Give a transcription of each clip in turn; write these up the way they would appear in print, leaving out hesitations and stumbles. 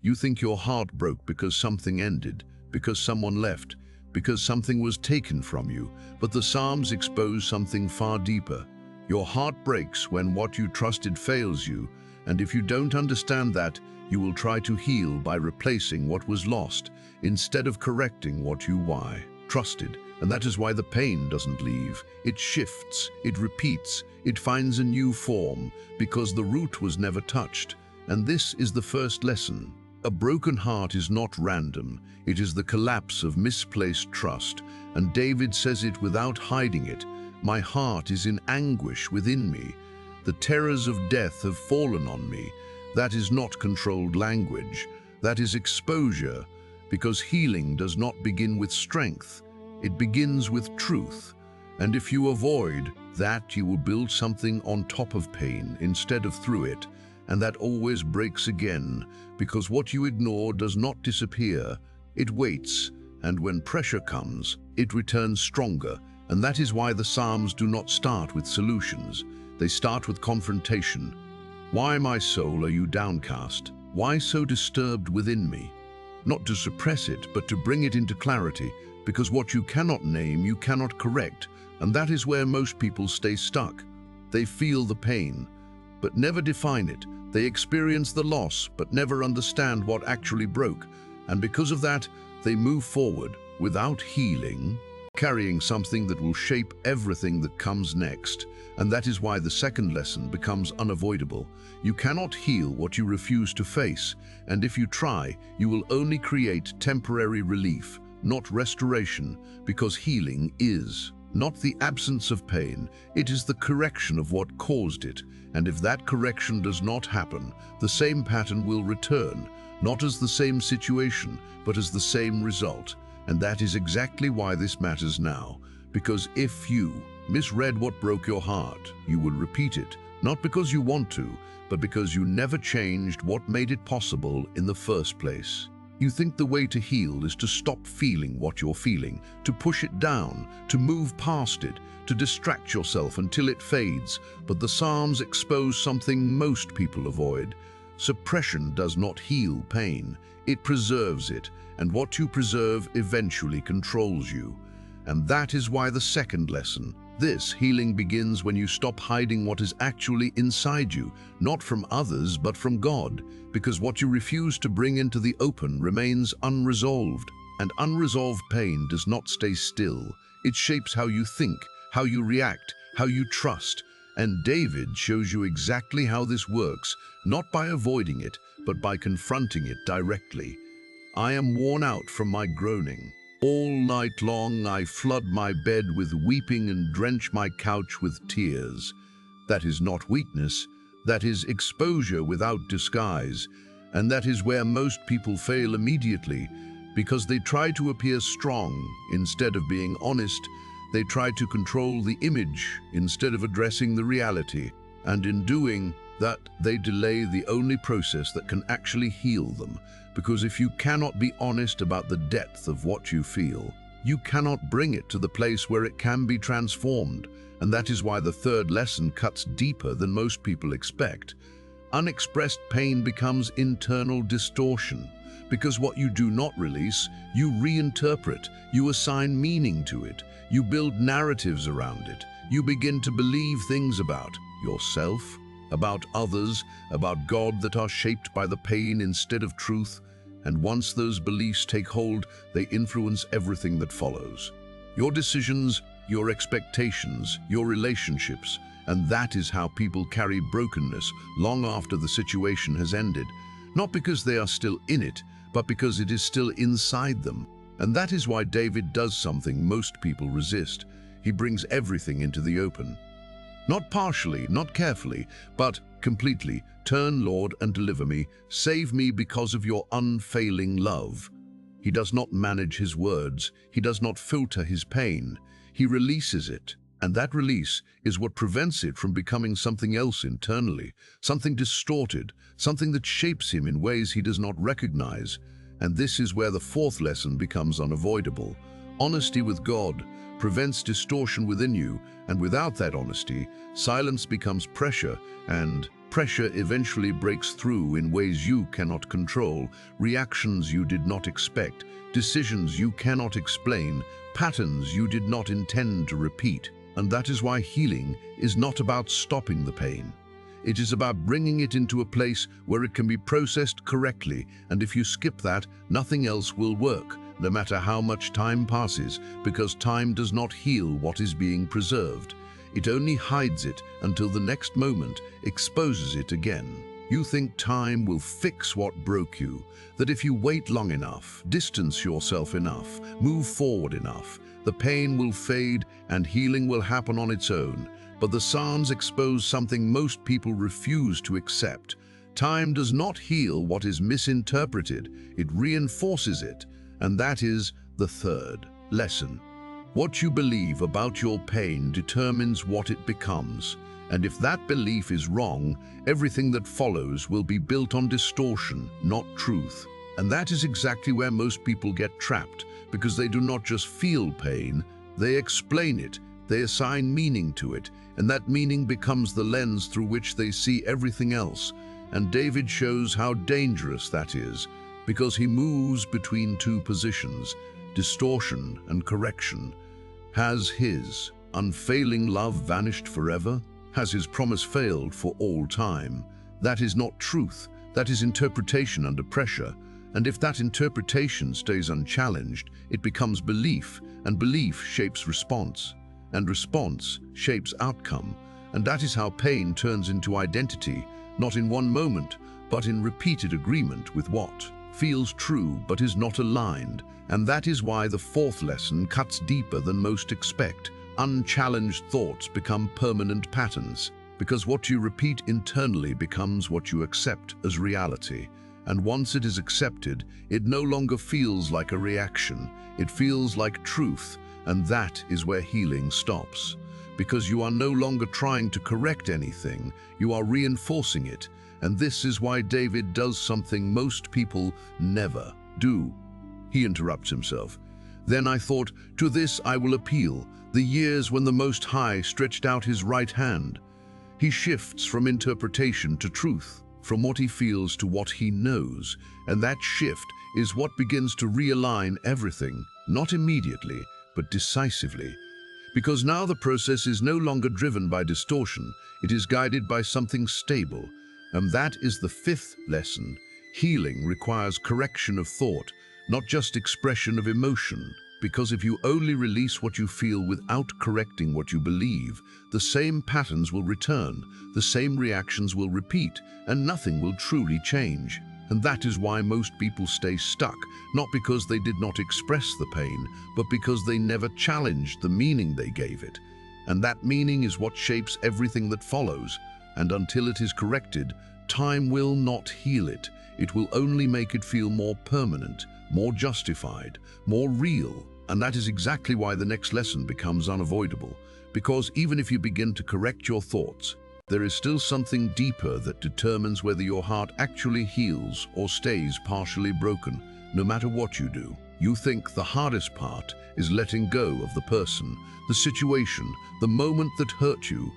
You think your heart broke because something ended, because someone left, because something was taken from you, but the Psalms expose something far deeper. Your heart breaks when what you trusted fails you, and if you don't understand that, you will try to heal by replacing what was lost, instead of correcting what you trusted. And that is why the pain doesn't leave. It shifts, it repeats, it finds a new form, because the root was never touched. And this is the first lesson. A broken heart is not random. It is the collapse of misplaced trust. And David says it without hiding it. My heart is in anguish within me. The terrors of death have fallen on me. That is not controlled language. That is exposure, because healing does not begin with strength. It begins with truth. And if you avoid that, you will build something on top of pain instead of through it. And that always breaks again, because what you ignore does not disappear. It waits, and when pressure comes, it returns stronger. And that is why the Psalms do not start with solutions. They start with confrontation. Why, my soul, are you downcast? Why so disturbed within me? Not to suppress it, but to bring it into clarity, because what you cannot name, you cannot correct. And that is where most people stay stuck. They feel the pain, but never define it. They experience the loss, but never understand what actually broke. And because of that, they move forward without healing, carrying something that will shape everything that comes next. And that is why the second lesson becomes unavoidable. You cannot heal what you refuse to face. And if you try, you will only create temporary relief, not restoration, because healing is not the absence of pain, it is the correction of what caused it. And if that correction does not happen, the same pattern will return, not as the same situation, but as the same result. And that is exactly why this matters now. Because if you misread what broke your heart, you will repeat it, not because you want to, but because you never changed what made it possible in the first place. You think the way to heal is to stop feeling what you're feeling, to push it down, to move past it, to distract yourself until it fades. But the Psalms expose something most people avoid. Suppression does not heal pain, it preserves it, and what you preserve eventually controls you. And that is why the second lesson, this healing begins when you stop hiding what is actually inside you, not from others, but from God, because what you refuse to bring into the open remains unresolved. And unresolved pain does not stay still. It shapes how you think, how you react, how you trust. And David shows you exactly how this works, not by avoiding it, but by confronting it directly. I am worn out from my groaning. All night long I flood my bed with weeping and drench my couch with tears. That is not weakness, that is exposure without disguise. And that is where most people fail immediately, because they try to appear strong instead of being honest. They try to control the image instead of addressing the reality. And in doing that, they delay the only process that can actually heal them. Because if you cannot be honest about the depth of what you feel, you cannot bring it to the place where it can be transformed. And that is why the third lesson cuts deeper than most people expect. Unexpressed pain becomes internal distortion, because what you do not release, you reinterpret, you assign meaning to it, you build narratives around it, you begin to believe things about yourself, about others, about God that are shaped by the pain instead of truth. And once those beliefs take hold, they influence everything that follows. Your decisions, your expectations, your relationships. And that is how people carry brokenness long after the situation has ended. Not because they are still in it, but because it is still inside them. And that is why David does something most people resist. He brings everything into the open. Not partially, not carefully, but completely. Turn, Lord, and deliver me. Save me because of your unfailing love. He does not manage his words. He does not filter his pain. He releases it. And that release is what prevents it from becoming something else internally, something distorted, something that shapes him in ways he does not recognize. And this is where the fourth lesson becomes unavoidable. Honesty with God prevents distortion within you, and without that honesty, silence becomes pressure, and Pressure eventually breaks through in ways you cannot control, reactions you did not expect, decisions you cannot explain, patterns you did not intend to repeat. And that is why healing is not about stopping the pain. It is about bringing it into a place where it can be processed correctly, and if you skip that, nothing else will work, no matter how much time passes, because time does not heal what is being preserved. It only hides it until the next moment exposes it again. You think time will fix what broke you, that if you wait long enough, distance yourself enough, move forward enough, the pain will fade and healing will happen on its own. But the Psalms expose something most people refuse to accept. Time does not heal what is misinterpreted, it reinforces it. And that is the third lesson. What you believe about your pain determines what it becomes. And if that belief is wrong, everything that follows will be built on distortion, not truth. And that is exactly where most people get trapped, because they do not just feel pain, they explain it, they assign meaning to it, and that meaning becomes the lens through which they see everything else. And David shows how dangerous that is, because he moves between two positions, distortion and correction. Has his unfailing love vanished forever? Has his promise failed for all time? That is not truth, that is interpretation under pressure. And if that interpretation stays unchallenged, it becomes belief, and belief shapes response, and response shapes outcome. And that is how pain turns into identity, not in one moment, but in repeated agreement with what feels true but is not aligned. And that is why the fourth lesson cuts deeper than most expect. Unchallenged thoughts become permanent patterns, because what you repeat internally becomes what you accept as reality. And once it is accepted, it no longer feels like a reaction, it feels like truth, and that is where healing stops. Because you are no longer trying to correct anything, you are reinforcing it. And this is why David does something most people never do. He interrupts himself. Then I thought, to this I will appeal, the years when the Most High stretched out his right hand. He shifts from interpretation to truth, from what he feels to what he knows, and that shift is what begins to realign everything, not immediately, but decisively. Because now the process is no longer driven by distortion, it is guided by something stable. And that is the fifth lesson. Healing requires correction of thought, not just expression of emotion. Because if you only release what you feel without correcting what you believe, the same patterns will return, the same reactions will repeat, and nothing will truly change. And that is why most people stay stuck, not because they did not express the pain, but because they never challenged the meaning they gave it. And that meaning is what shapes everything that follows. And until it is corrected, time will not heal it. It will only make it feel more permanent, more justified, more real. And that is exactly why the next lesson becomes unavoidable. Because even if you begin to correct your thoughts, there is still something deeper that determines whether your heart actually heals or stays partially broken, no matter what you do. You think the hardest part is letting go of the person, the situation, the moment that hurt you.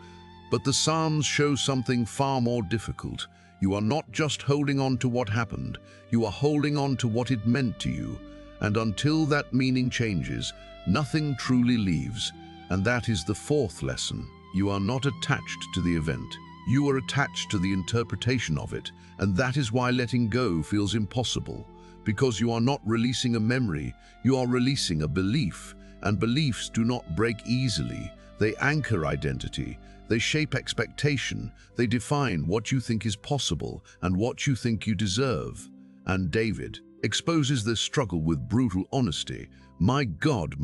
But the Psalms show something far more difficult. You are not just holding on to what happened, you are holding on to what it meant to you. And until that meaning changes, nothing truly leaves. And that is the fourth lesson. You are not attached to the event. You are attached to the interpretation of it. And that is why letting go feels impossible. Because you are not releasing a memory, you are releasing a belief. And beliefs do not break easily. They anchor identity. They shape expectation. They define what you think is possible and what you think you deserve. And David exposes this struggle with brutal honesty. My God,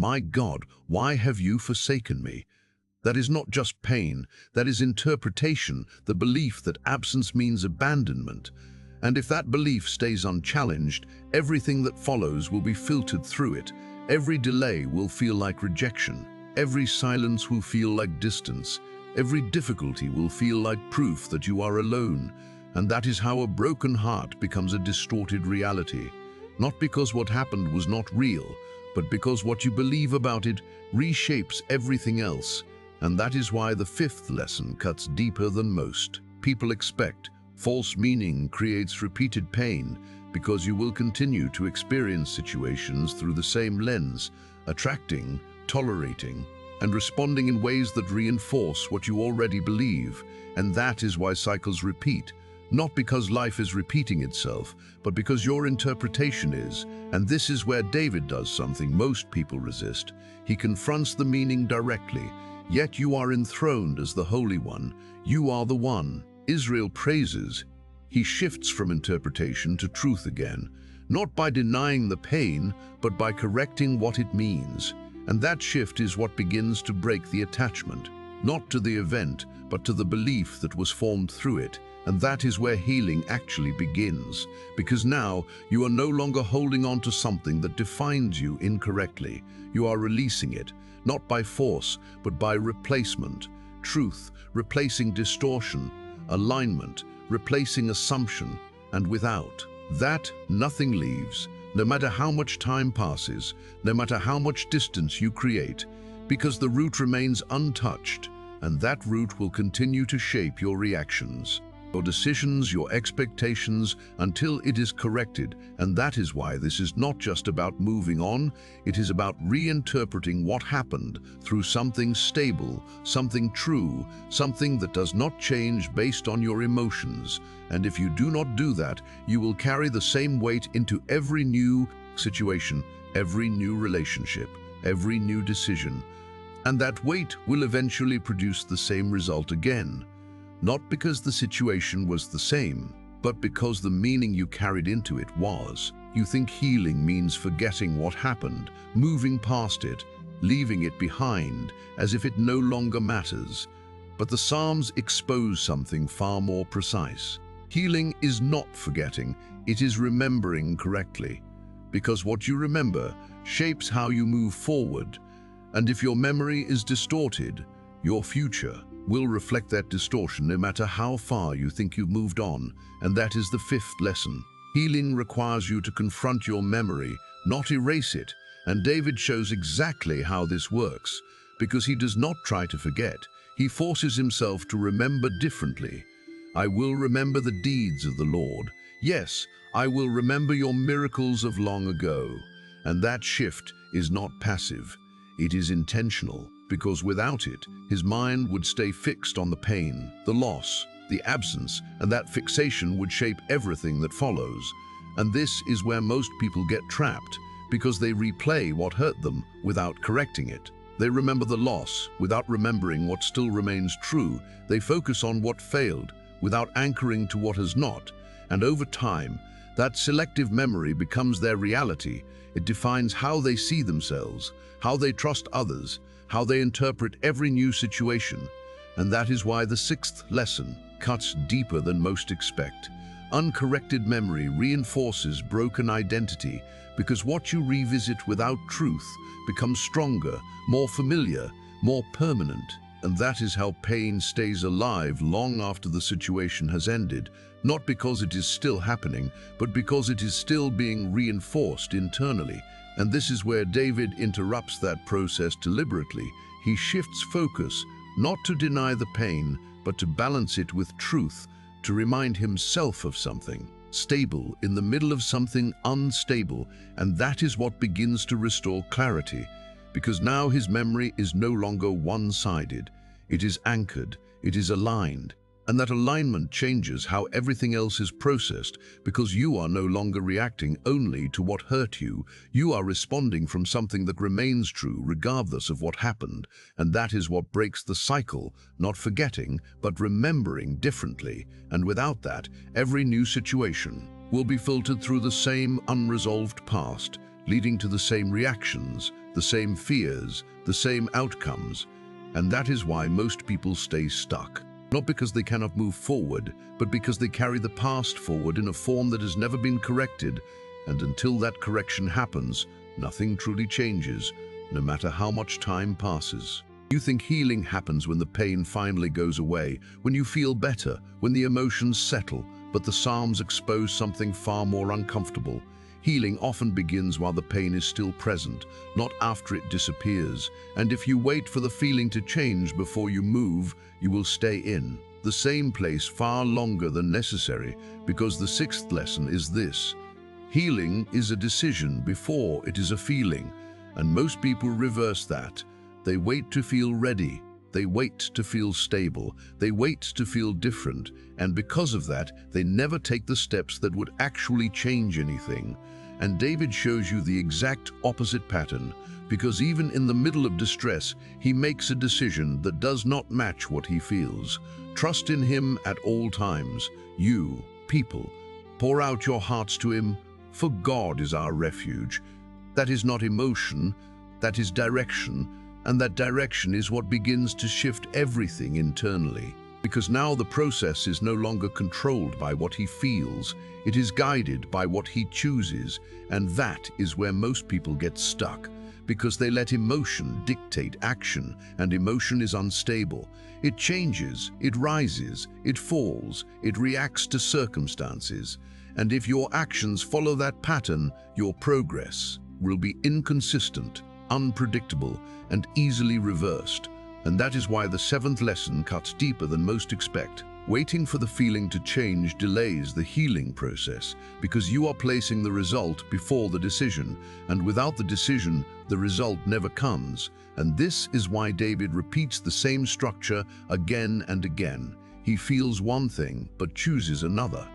why have you forsaken me? That is not just pain, that is interpretation, the belief that absence means abandonment. And if that belief stays unchallenged, everything that follows will be filtered through it. Every delay will feel like rejection. Every silence will feel like distance. Every difficulty will feel like proof that you are alone. And that is how a broken heart becomes a distorted reality. Not because what happened was not real, but because what you believe about it reshapes everything else. And that is why the fifth lesson cuts deeper than most. people expect. False meaning creates repeated pain because you will continue to experience situations through the same lens, attracting, tolerating, and responding in ways that reinforce what you already believe. And that is why cycles repeat, not because life is repeating itself, but because your interpretation is. And this is where David does something most people resist. He confronts the meaning directly. Yet you are enthroned as the Holy One. You are the one Israel praises. He shifts from interpretation to truth again, not by denying the pain, but by correcting what it means. And that shift is what begins to break the attachment, not to the event, but to the belief that was formed through it. And that is where healing actually begins, because now you are no longer holding on to something that defines you incorrectly. You are releasing it, not by force, but by replacement. Truth replacing distortion, alignment replacing assumption, and without that, nothing leaves, no matter how much time passes, no matter how much distance you create, because the root remains untouched, and that root will continue to shape your reactions, your decisions, your expectations, until it is corrected. And that is why this is not just about moving on, it is about reinterpreting what happened through something stable, something true, something that does not change based on your emotions. And if you do not do that, you will carry the same weight into every new situation, every new relationship, every new decision. And that weight will eventually produce the same result again. Not because the situation was the same, but because the meaning you carried into it was. You think healing means forgetting what happened, moving past it, leaving it behind, as if it no longer matters. But the Psalms expose something far more precise. Healing is not forgetting, it is remembering correctly. Because what you remember shapes how you move forward. And if your memory is distorted, your future will reflect that distortion no matter how far you think you've moved on. And that is the fifth lesson. Healing requires you to confront your memory, not erase it. And David shows exactly how this works, because he does not try to forget. He forces himself to remember differently. I will remember the deeds of the Lord. Yes, I will remember your miracles of long ago. And that shift is not passive. It is intentional, because without it, his mind would stay fixed on the pain, the loss, the absence, and that fixation would shape everything that follows. And this is where most people get trapped, because they replay what hurt them without correcting it. They remember the loss without remembering what still remains true. They focus on what failed without anchoring to what has not. And over time, that selective memory becomes their reality. It defines how they see themselves, how they trust others, how they interpret every new situation. And that is why the sixth lesson cuts deeper than most expect. Uncorrected memory reinforces broken identity, because what you revisit without truth becomes stronger, more familiar, more permanent. And that is how pain stays alive long after the situation has ended, not because it is still happening, but because it is still being reinforced internally. And this is where David interrupts that process deliberately. He shifts focus, not to deny the pain, but to balance it with truth, to remind himself of something stable in the middle of something unstable. And that is what begins to restore clarity, because now his memory is no longer one-sided. It is anchored, it is aligned. And that alignment changes how everything else is processed, because you are no longer reacting only to what hurt you. You are responding from something that remains true regardless of what happened. And that is what breaks the cycle, not forgetting, but remembering differently. And without that, every new situation will be filtered through the same unresolved past, leading to the same reactions, the same fears, the same outcomes. And that is why most people stay stuck. Not because they cannot move forward, but because they carry the past forward in a form that has never been corrected. And until that correction happens, nothing truly changes, no matter how much time passes. You think healing happens when the pain finally goes away, when you feel better, when the emotions settle, but the Psalms expose something far more uncomfortable. Healing often begins while the pain is still present, not after it disappears. And if you wait for the feeling to change before you move, you will stay in. The the same place far longer than necessary, because the sixth lesson is this: healing is a decision before it is a feeling, and most people reverse that. They wait to feel ready, they wait to feel stable, they wait to feel different, and because of that, they never take the steps that would actually change anything. And David shows you the exact opposite pattern, because even in the middle of distress, he makes a decision that does not match what he feels. Trust in him at all times. You, people, pour out your hearts to him, for God is our refuge. That is not emotion, that is direction, and that direction is what begins to shift everything internally. Because now the process is no longer controlled by what he feels, it is guided by what he chooses, and that is where most people get stuck, because they let emotion dictate action, and emotion is unstable. It changes, it rises, it falls, it reacts to circumstances, and if your actions follow that pattern, your progress will be inconsistent, unpredictable, and easily reversed. And that is why the seventh lesson cuts deeper than most expect. Waiting for the feeling to change delays the healing process, because you are placing the result before the decision, and without the decision, the result never comes. And this is why David repeats the same structure again and again. He feels one thing, but chooses another.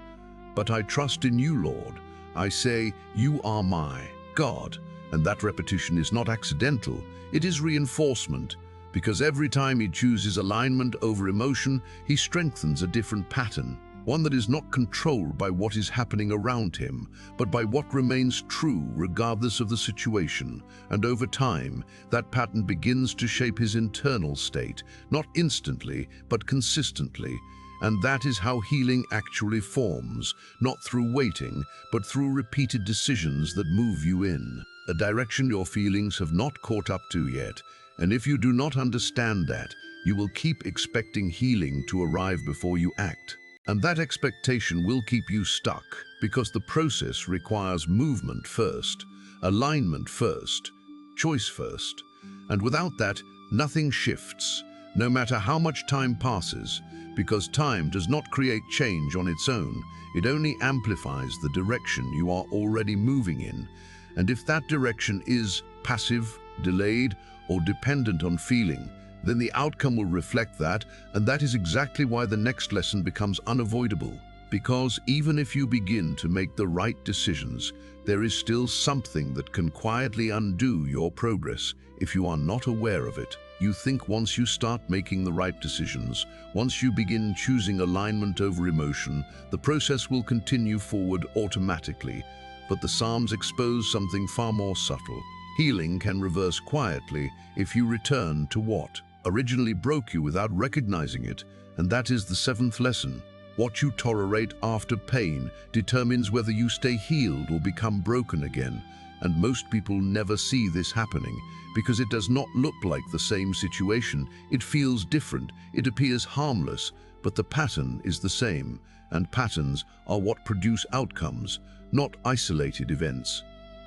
But I trust in you, Lord. I say, you are my God. And that repetition is not accidental, it is reinforcement. Because every time he chooses alignment over emotion, he strengthens a different pattern, one that is not controlled by what is happening around him, but by what remains true regardless of the situation. And over time, that pattern begins to shape his internal state, not instantly, but consistently. And that is how healing actually forms, not through waiting, but through repeated decisions that move you in a direction your feelings have not caught up to yet. And if you do not understand that, you will keep expecting healing to arrive before you act. And that expectation will keep you stuck, because the process requires movement first, alignment first, choice first. And without that, nothing shifts, no matter how much time passes, because time does not create change on its own. It only amplifies the direction you are already moving in. And if that direction is passive, delayed, or dependent on feeling, then the outcome will reflect that, and that is exactly why the next lesson becomes unavoidable. Because even if you begin to make the right decisions, there is still something that can quietly undo your progress if you are not aware of it. You think once you start making the right decisions, once you begin choosing alignment over emotion, the process will continue forward automatically. But the Psalms expose something far more subtle. Healing can reverse quietly if you return to what originally broke you without recognizing it, and that is the seventh lesson. What you tolerate after pain determines whether you stay healed or become broken again, and most people never see this happening because it does not look like the same situation. It feels different, it appears harmless, but the pattern is the same, and patterns are what produce outcomes, not isolated events.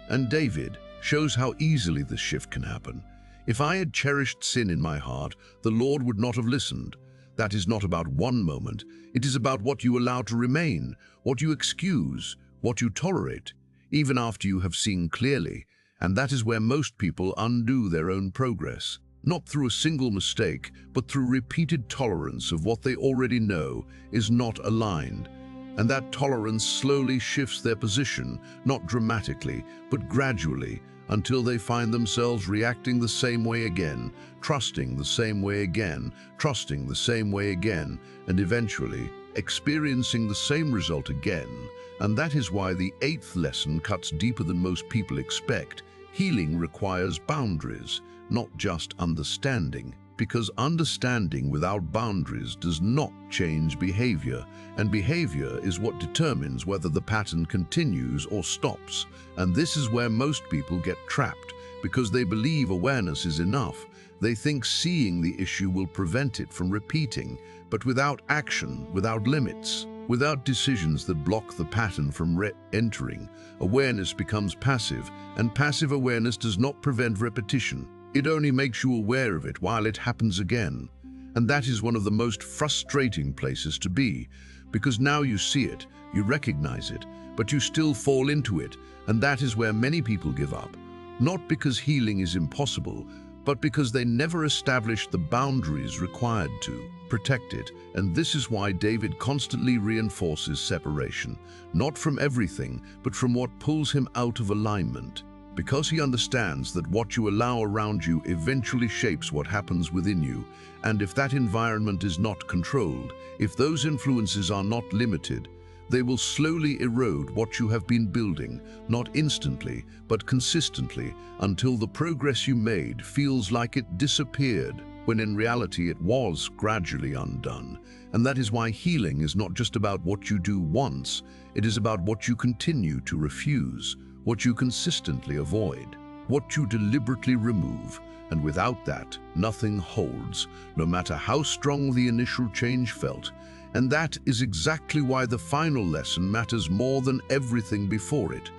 And David shows how easily this shift can happen. If I had cherished sin in my heart, the Lord would not have listened. That is not about one moment. It is about what you allow to remain, what you excuse, what you tolerate, even after you have seen clearly. And that is where most people undo their own progress. Not through a single mistake, but through repeated tolerance of what they already know is not aligned. And that tolerance slowly shifts their position, not dramatically, but gradually, until they find themselves reacting the same way again, trusting the same way again, trusting the same way again, and eventually experiencing the same result again. And that is why the eighth lesson cuts deeper than most people expect. Healing requires boundaries, not just understanding. Because understanding without boundaries does not change behavior, and behavior is what determines whether the pattern continues or stops. And this is where most people get trapped, because they believe awareness is enough. They think seeing the issue will prevent it from repeating, but without action, without limits, without decisions that block the pattern from re-entering, awareness becomes passive, and passive awareness does not prevent repetition. It only makes you aware of it while it happens again. And that is one of the most frustrating places to be, because now you see it, you recognize it, but you still fall into it, and that is where many people give up. Not because healing is impossible, but because they never established the boundaries required to protect it. And this is why David constantly reinforces separation, not from everything, but from what pulls him out of alignment. Because he understands that what you allow around you eventually shapes what happens within you, and if that environment is not controlled, if those influences are not limited, they will slowly erode what you have been building, not instantly, but consistently, until the progress you made feels like it disappeared, when in reality it was gradually undone. And that is why healing is not just about what you do once, it is about what you continue to refuse, what you consistently avoid, what you deliberately remove. And without that, nothing holds, no matter how strong the initial change felt. And that is exactly why the final lesson matters more than everything before it,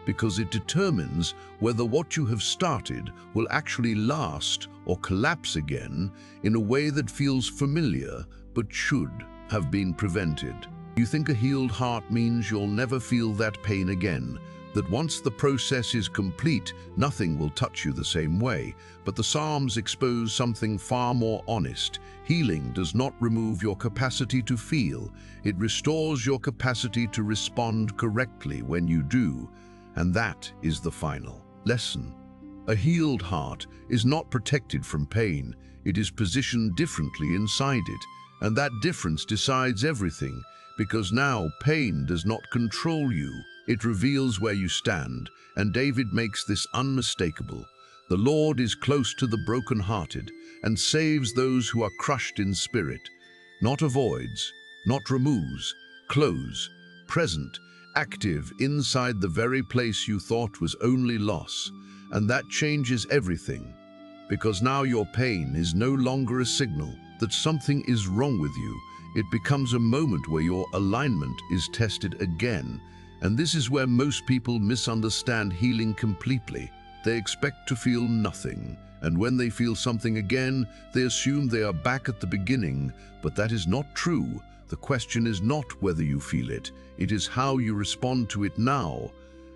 because it determines whether what you have started will actually last or collapse again in a way that feels familiar but should have been prevented. You think a healed heart means you'll never feel that pain again, that once the process is complete, nothing will touch you the same way. But the Psalms expose something far more honest. Healing does not remove your capacity to feel. It restores your capacity to respond correctly when you do. And that is the final lesson. A healed heart is not protected from pain. It is positioned differently inside it. And that difference decides everything, because now pain does not control you. It reveals where you stand, and David makes this unmistakable. The Lord is close to the brokenhearted and saves those who are crushed in spirit. Not avoids, not removes, close, present, active inside the very place you thought was only loss. And that changes everything, because now your pain is no longer a signal that something is wrong with you. It becomes a moment where your alignment is tested again. And this is where most people misunderstand healing completely. They expect to feel nothing, and when they feel something again, they assume they are back at the beginning, but that is not true. The question is not whether you feel it, it is how you respond to it now.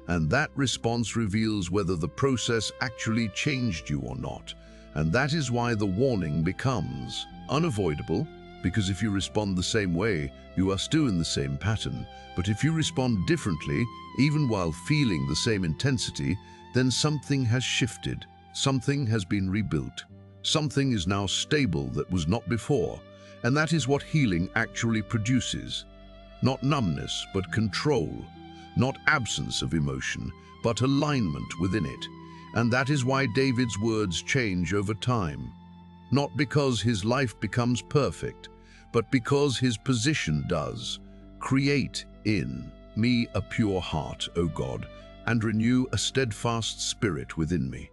And that response reveals whether the process actually changed you or not. And that is why the warning becomes unavoidable, because if you respond the same way, you are still in the same pattern. But if you respond differently, even while feeling the same intensity, then something has shifted, something has been rebuilt. Something is now stable that was not before. And that is what healing actually produces. Not numbness, but control. Not absence of emotion, but alignment within it. And that is why David's words change over time. Not because his life becomes perfect, but because his position does. Create in me a pure heart, O God, and renew a steadfast spirit within me.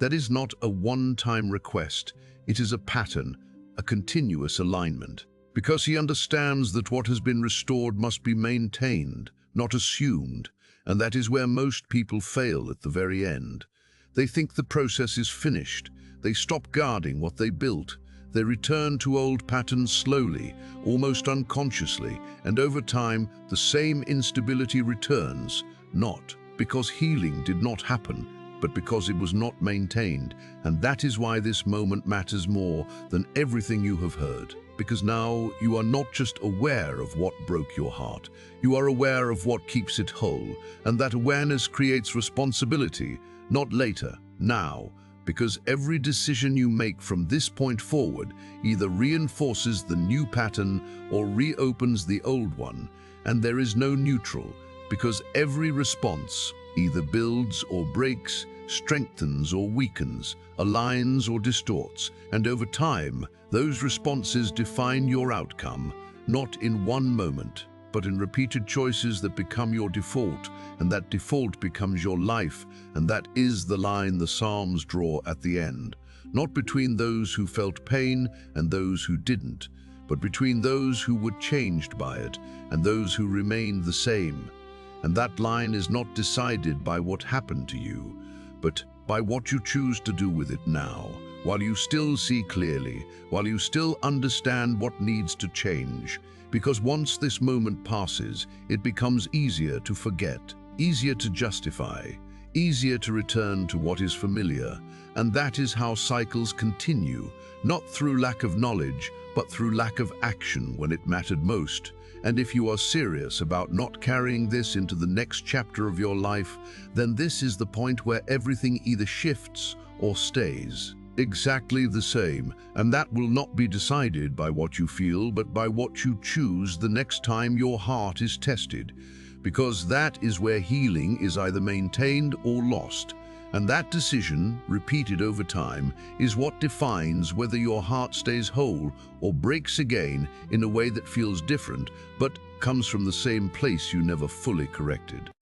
That is not a one-time request, it is a pattern, a continuous alignment. Because he understands that what has been restored must be maintained, not assumed, and that is where most people fail at the very end. They think the process is finished. They stop guarding what they built. They return to old patterns slowly, almost unconsciously, and over time, the same instability returns, not because healing did not happen, but because it was not maintained. And that is why this moment matters more than everything you have heard. Because now you are not just aware of what broke your heart, you are aware of what keeps it whole, and that awareness creates responsibility, not later, now. Because every decision you make from this point forward either reinforces the new pattern or reopens the old one, and there is no neutral, because every response either builds or breaks, strengthens or weakens, aligns or distorts, and over time, those responses define your outcome, not in one moment, but in repeated choices that become your default, and that default becomes your life, and that is the line the Psalms draw at the end, not between those who felt pain and those who didn't, but between those who were changed by it and those who remained the same. And that line is not decided by what happened to you, but by what you choose to do with it now, while you still see clearly, while you still understand what needs to change. Because once this moment passes, it becomes easier to forget, easier to justify, easier to return to what is familiar. And that is how cycles continue, not through lack of knowledge, but through lack of action when it mattered most. And if you are serious about not carrying this into the next chapter of your life, then this is the point where everything either shifts or stays exactly the same, and that will not be decided by what you feel, but by what you choose the next time your heart is tested. Because that is where healing is either maintained or lost. And that decision, repeated over time, is what defines whether your heart stays whole or breaks again in a way that feels different, but comes from the same place you never fully corrected.